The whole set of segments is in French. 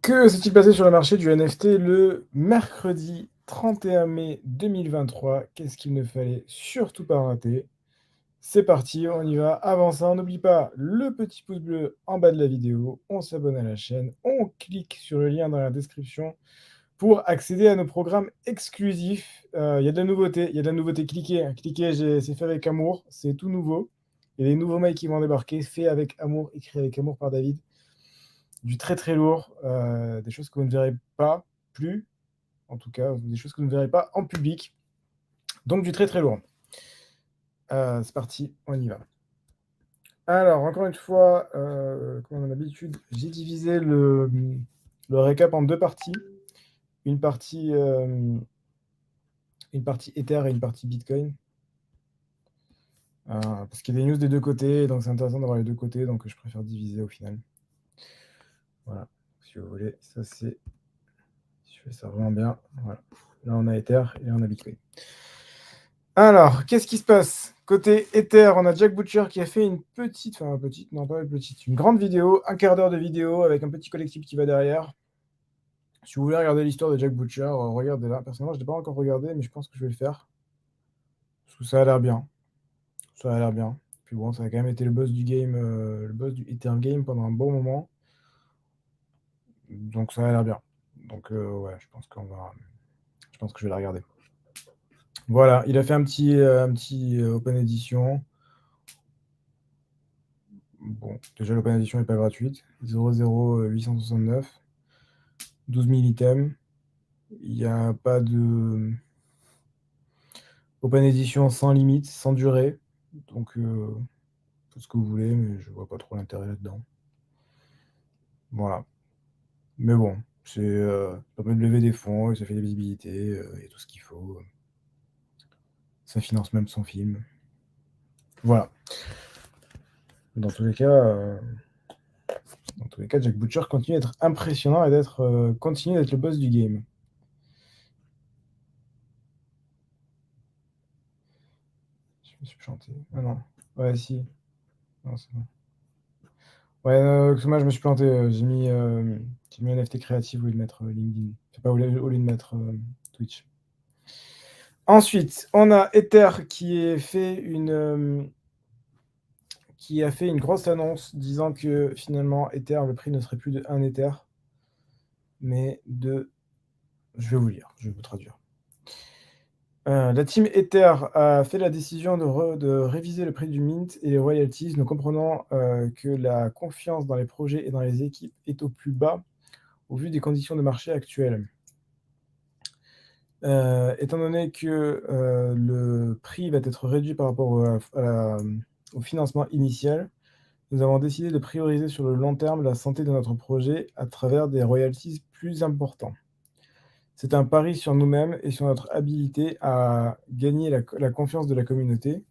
Que s'est-il passé sur le marché du NFT le mercredi 31 mai 2023? Qu'est-ce qu'il ne fallait surtout pas rater? C'est parti, on y va. Avant ça, on n'oublie pas le petit pouce bleu en bas de la vidéo, on s'abonne à la chaîne, on clique sur le lien dans la description pour accéder à nos programmes exclusifs. Il y a de la nouveauté, il y a de la nouveauté. Cliquez, hein, cliquez, c'est fait avec amour, c'est tout nouveau. Il y a des nouveaux mails qui vont débarquer, fait avec amour, écrit avec amour par David. Du très très lourd, des choses que vous ne verrez pas plus, en tout cas, des choses que vous ne verrez pas en public. Donc du très très lourd. C'est parti, on y va. Alors, encore une fois, comme on a l'habitude, j'ai divisé le récap en deux parties. Une partie, une partie Ether et une partie Bitcoin. Parce qu'il y a des news des deux côtés, donc c'est intéressant d'avoir les deux côtés, donc je préfère diviser au final. Voilà, si vous voulez, ça c'est... Si je fais ça vraiment bien, voilà. Là on a Ether et là on a Bitcoin. Alors, qu'est-ce qui se passe? Côté Ether, on a Jack Butcher qui a fait une petite, enfin petite, non pas une petite, une grande vidéo, un quart d'heure de vidéo avec un petit collectif qui va derrière. Si vous voulez regarder l'histoire de Jack Butcher, regardez-la. Personnellement, je ne l'ai pas encore regardé, mais je pense que je vais le faire. Parce que ça a l'air bien. Ça a l'air bien. Puis bon, ça a quand même été le boss du game, le boss du Ether game pendant un bon moment. Donc ça a l'air bien. Donc ouais, je pense que je vais la regarder. Voilà, il a fait un petit Open Edition. Bon, déjà l'Open Edition n'est pas gratuite. 0,0869. 12 000 items. Il n'y a pas de Open Edition sans limite, sans durée. Donc, tout ce que vous voulez, mais je vois pas trop l'intérêt là-dedans. Voilà. Mais bon, ça permet de lever des fonds, et ça fait des visibilités, et tout ce qu'il faut. Ça finance même son film. Voilà. Dans tous les cas, Jack Butcher continue d'être impressionnant et continue d'être le boss du game. Je me suis planté. Ah non. Ouais, si. Non, c'est bon. Ouais, moi je me suis planté. J'ai mis NFT créatif au lieu de mettre LinkedIn. C'est pas au lieu de mettre Twitch. Ensuite, on a Ether qui a fait une grosse annonce disant que finalement, Ether, le prix ne serait plus de 1 Ether, mais de... Je vais vous lire, je vais vous traduire. La team Ether a fait la décision de réviser le prix du mint et les royalties, nous comprenons que la confiance dans les projets et dans les équipes est au plus bas au vu des conditions de marché actuelles. Étant donné que le prix va être réduit par rapport au financement initial, nous avons décidé de prioriser sur le long terme la santé de notre projet à travers des royalties plus importants. C'est un pari sur nous-mêmes et sur notre habilité à gagner la confiance de la communauté,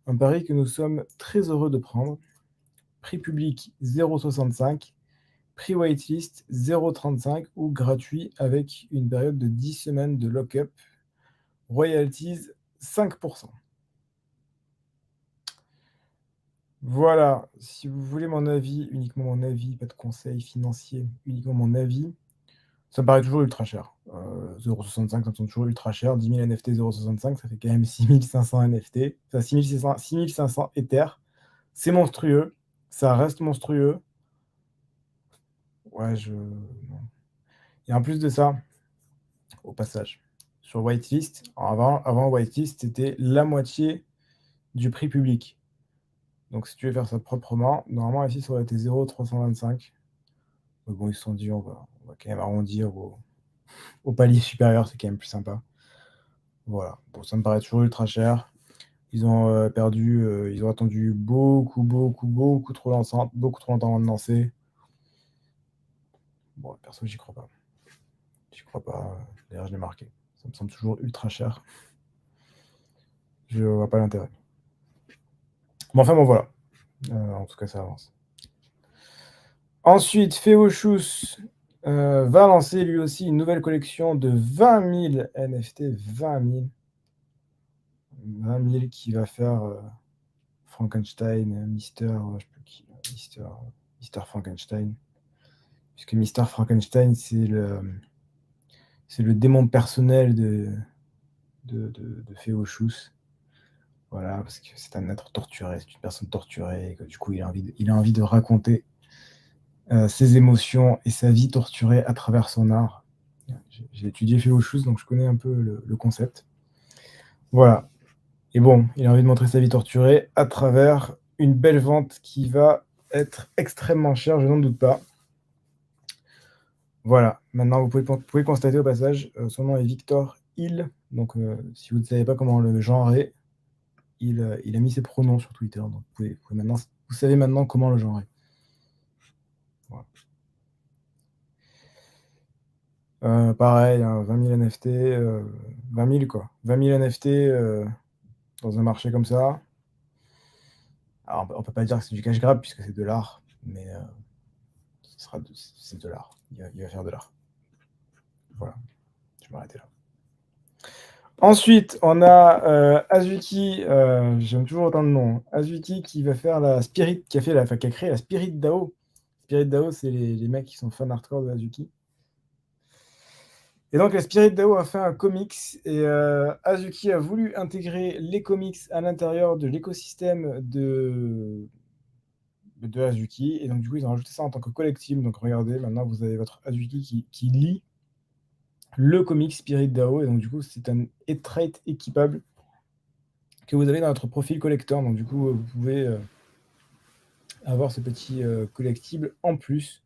un pari que nous sommes très heureux de prendre. Prix public 0,65, prix waitlist 0,35 ou gratuit avec une période de 10 semaines de lock-up, royalties 5%. Voilà, si vous voulez mon avis, uniquement mon avis, pas de conseils financiers, uniquement mon avis, ça me paraît toujours ultra cher. 0,65, ça me semble toujours ultra cher. 10 000 NFT 0,65, ça fait quand même 6500 NFT, enfin 6500 Ether. C'est monstrueux, ça reste monstrueux. Ouais, non. Et en plus de ça, au passage, sur Whitelist, avant Whitelist, c'était la moitié du prix public. Donc si tu veux faire ça proprement, normalement ici ça aurait été 0,325. Mais bon, ils se sont dit, on va quand même arrondir au palier supérieur, c'est quand même plus sympa. Voilà. Bon, ça me paraît toujours ultra cher. Ils ont ils ont attendu beaucoup trop longtemps avant de lancer. Bon, perso, j'y crois pas. J'y crois pas. D'ailleurs, je l'ai marqué. Ça me semble toujours ultra cher. Je vois pas l'intérêt. Mais enfin, bon, voilà. En tout cas, ça avance. Ensuite, Feoshus va lancer lui aussi une nouvelle collection de 20 000 NFT. 20 000 qui va faire Frankenstein, Mister, je sais plus qui, Mister Frankenstein. puisque Mister Frankenstein, c'est le démon personnel de Féochous. Voilà, parce que c'est un être torturé, c'est une personne torturée et que du coup, il a envie de raconter, ses émotions et sa vie torturée à travers son art. J'ai étudié Féochous, donc je connais un peu le concept. Voilà. Et bon, il a envie de montrer sa vie torturée à travers une belle vente qui va être extrêmement chère, je n'en doute pas. Voilà, maintenant vous pouvez constater au passage, son nom est Victor Hill, donc si vous ne savez pas comment le genrer, il a mis ses pronoms sur Twitter, donc vous savez maintenant comment le genrer. Voilà. Pareil, hein, 20 000 NFT, 20 000 quoi, 20 000 NFT, dans un marché comme ça. Alors on peut pas dire que c'est du cash grab puisque c'est de l'art, mais c'est de l'art. Il va faire de l'art. Voilà, je vais m'arrêter là. Ensuite, on a Azuki, j'aime toujours autant de noms, hein. Azuki qui va faire la Spirit, qui a créé la Spirit DAO. Spirit DAO, c'est les mecs qui sont fans hardcore de Azuki. Et donc, la Spirit DAO a fait un comics et Azuki a voulu intégrer les comics à l'intérieur de l'écosystème de Azuki. Et donc, du coup, ils ont rajouté ça en tant que collectible. Donc, regardez, maintenant, vous avez votre Azuki qui lit le comic Spirit DAO. Et donc, du coup, c'est un trait équipable que vous avez dans votre profil collector. Donc, du coup, vous pouvez avoir ce petit collectible en plus.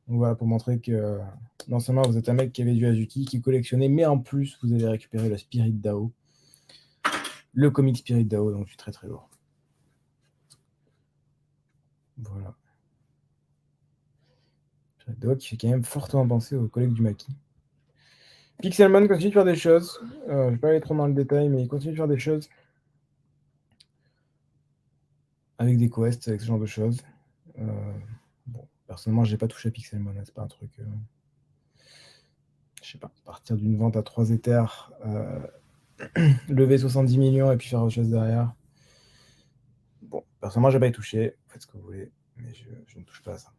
Donc, voilà, pour montrer que non seulement vous êtes un mec qui avait du Azuki, qui collectionnait, mais en plus, vous avez récupéré le Spirit DAO, le comic Spirit DAO. Donc, je suis très très lourd. Voilà. Spirit DAO qui fait quand même fortement penser aux collègues du Maki. Pixelmon continue de faire des choses. Je ne vais pas aller trop dans le détail, mais il continue de faire des choses avec des quests, avec ce genre de choses. Bon, personnellement, j'ai pas touché à Pixelmon, hein, c'est pas un truc. Je sais pas, partir d'une vente à 3 Ethers, lever 70 millions et puis faire autre chose derrière. Bon, personnellement, j'ai pas y touché. Faites ce que vous voulez, mais je ne touche pas à ça.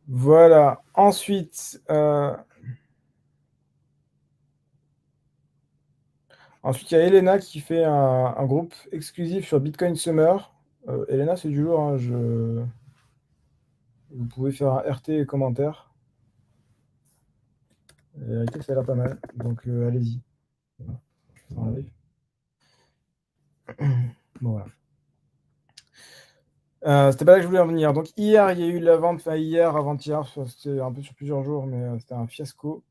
Voilà. Ensuite, il y a Elena qui fait un groupe exclusif sur Bitcoin Summer. Elena, c'est du lourd, hein, vous pouvez faire un RT et commentaire. La vérité, ça a l'air pas mal. Donc, allez-y. Voilà. Je fais ça en live. Bon, voilà. C'était pas là que je voulais en venir. Donc, hier, il y a eu la vente, enfin, hier, avant-hier, c'était un peu sur plusieurs jours, mais c'était un fiasco.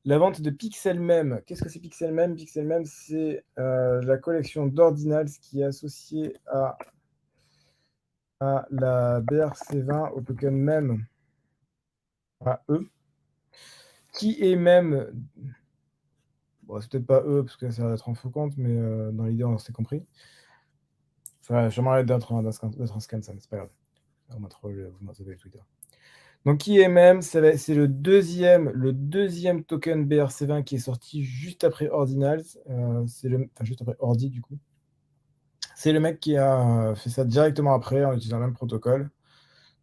La vente de Pixelmem. Qu'est-ce que c'est Pixelmem? Pixelmem, c'est la collection d'Ordinals qui est associée à la BRC20, au token MEM, à eux, qui est même, bon, c'est peut-être pas eux, parce que ça va être en faux compte, mais dans l'idée, on s'est compris. Ça va sûrement d'être un scam, ça, mais c'est pas grave. On m'a troll, vous m'avez avec Twitter. Donc, qui est même, c'est le deuxième token BRC20 qui est sorti juste après Ordinals. Enfin, juste après Ordi, du coup. C'est le mec qui a fait ça directement après en utilisant le même protocole.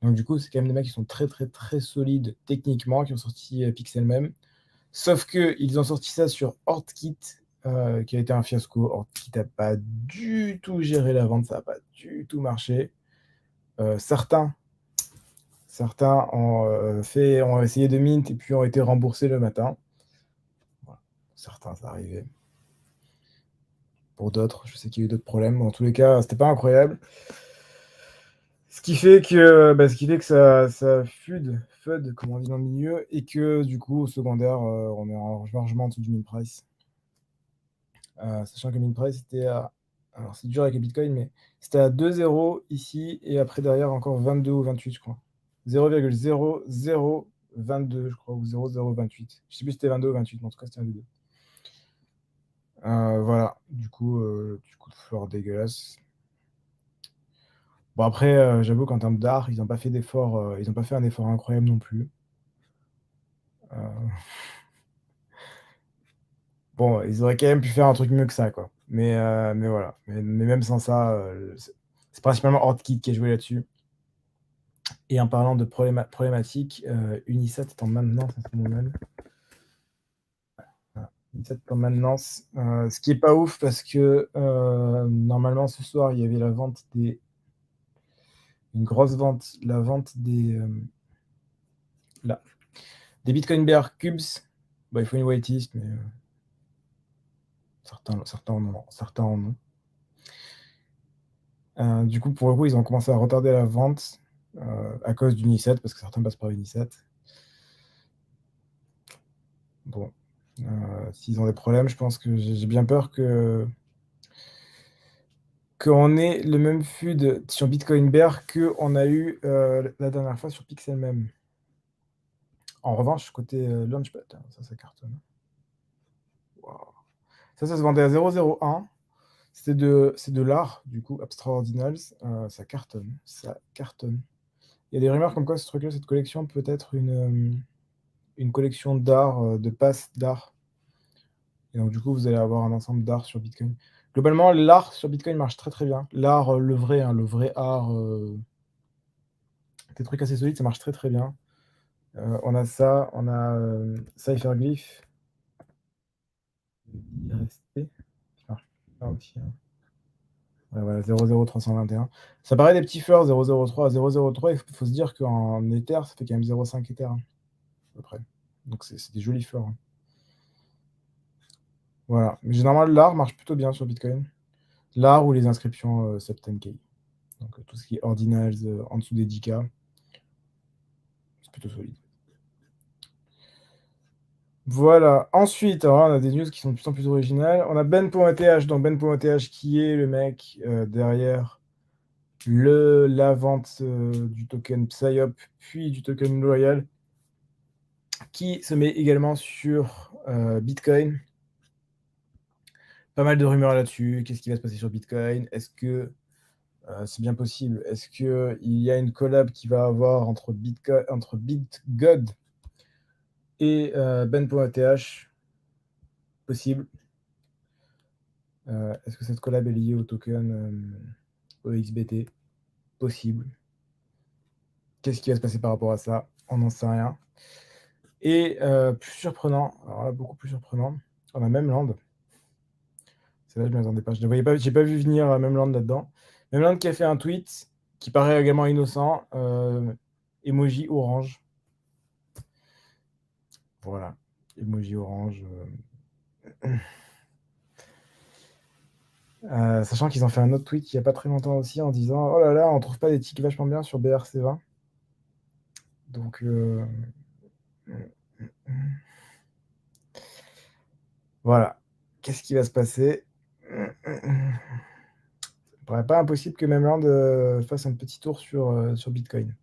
Donc, du coup, c'est quand même des mecs qui sont très, très, très solides techniquement, qui ont sorti Pixelmem. Sauf qu'ils ont sorti ça sur Hortkit, qui a été un fiasco. Hortkit n'a pas du tout géré la vente, ça n'a pas du tout marché. Certains ont essayé de mint et puis ont été remboursés le matin. Voilà. Certains, ça arrivait. Pour d'autres, je sais qu'il y a eu d'autres problèmes. En tous les cas, c'était pas incroyable. Ce qui fait que ça FUD, comme on dit dans le milieu, et que du coup, au secondaire, on est largement en dessous du min price. Sachant que min price était à. Alors, c'est dur avec le Bitcoin, mais c'était à 2,0 ici, et après derrière encore 22 ou 28, je crois. 0,0022, je crois, ou 0,028. Je sais plus si c'était 22 ou 28, mais en tout cas, c'était un des deux. Voilà, du coup, fleur dégueulasse. Bon, après, j'avoue qu'en termes d'art, ils n'ont pas fait d'effort, ils n'ont pas fait un effort incroyable non plus. Bon, ils auraient quand même pu faire un truc mieux que ça, quoi. Mais voilà. Mais même sans ça, c'est principalement Hortkit qui a joué là-dessus. Et en parlant de problématique, Unisat est en maintenance en ce moment même. Voilà, Unisat est en maintenance, ce qui est pas ouf parce que, normalement ce soir, il y avait la vente une grosse vente, la vente là, des Bitcoin Bear Cubes. Bah, il faut une whitelist, mais certains en ont. Du coup, pour le coup, ils ont commencé à retarder la vente, à cause d'Unisat, parce que certains passent par Unisat. Bon, s'ils ont des problèmes, je pense que j'ai bien peur qu'on ait le même FUD sur Bitcoin Bear qu'on a eu, la dernière fois sur Pixel même. En revanche, côté, Launchpad, ça cartonne. Waouh! Ça se vendait à 0,01. C'est de l'art, du coup, Abstraordinals, ça cartonne, ça cartonne. Il y a des rumeurs comme quoi ce truc-là, cette collection peut être une collection d'art, de passes d'art. Et donc, du coup, vous allez avoir un ensemble d'art sur Bitcoin. Globalement, l'art sur Bitcoin marche très très bien. L'art, le vrai, hein, le vrai art, des trucs assez solides, ça marche très très bien. On a ça, on a Cypherglyph, IRST, qui marche bien aussi, hein. Ouais, voilà, 0,0321. Ça paraît des petits fleurs, 0,03 à 0,03. Il faut se dire qu'en Ether, ça fait quand même 0,5 Ether, hein, à peu près. Donc, c'est des jolies fleurs, hein. Voilà. Mais généralement, l'art marche plutôt bien sur Bitcoin. L'art ou les inscriptions sub-10K. Donc, tout ce qui est ordinals en dessous des 10K, c'est plutôt solide. Voilà. Ensuite, alors là, on a des news qui sont de plus en plus originales. On a Ben.eth, donc Ben.eth qui est le mec derrière la vente du token Psyop, puis du token Loyal, qui se met également sur Bitcoin. Pas mal de rumeurs là-dessus. Qu'est-ce qui va se passer sur Bitcoin? Est-ce que c'est bien possible? Est-ce qu'il y a une collab qui va avoir entre BitGod et Ben.eth? Possible. Est-ce que cette collab est liée au token OXBT? Possible. Qu'est-ce qui va se passer par rapport à ça? On n'en sait rien. Et plus surprenant, alors là, beaucoup plus surprenant, on a Memland. C'est là je ne m'y attendais pas. Je ne voyais pas, j'ai pas vu venir Memland là-dedans. Memland qui a fait un tweet qui paraît également innocent, emoji orange. Voilà, emoji orange. Sachant qu'ils ont fait un autre tweet il n'y a pas très longtemps aussi en disant: oh là là, on trouve pas des tickets vachement bien sur BRC20. Donc, voilà. Qu'est-ce qui va se passer? Il paraît pas impossible que Memland fasse un petit tour sur Bitcoin.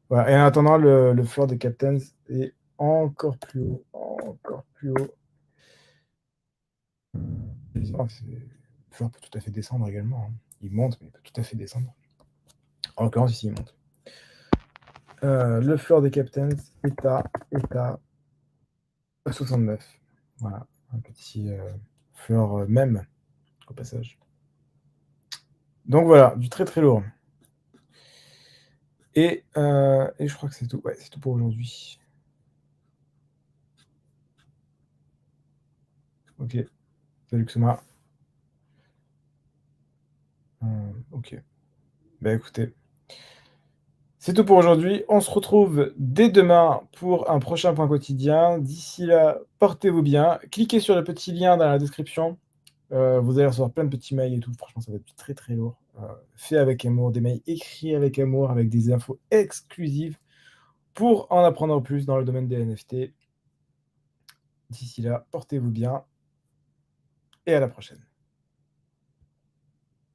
Voilà. Et en attendant, le floor des Captains est encore plus haut. Encore plus haut. Le floor peut tout à fait descendre également, hein. Il monte, mais il peut tout à fait descendre. En l'occurrence, ici, il monte. Le floor des Captains est à 69. Voilà, un petit floor même, au passage. Donc voilà, du très très lourd. Et je crois que c'est tout. Ouais, c'est tout pour aujourd'hui. Ok. Salut Xoma. Ok. Bah écoutez, c'est tout pour aujourd'hui. On se retrouve dès demain pour un prochain point quotidien. D'ici là, portez-vous bien. Cliquez sur le petit lien dans la description. Vous allez recevoir plein de petits mails et tout. Franchement, ça va être très très lourd. Fait avec amour, des mails écrits avec amour, avec des infos exclusives pour en apprendre plus dans le domaine des NFT. D'ici là, portez-vous bien et à la prochaine.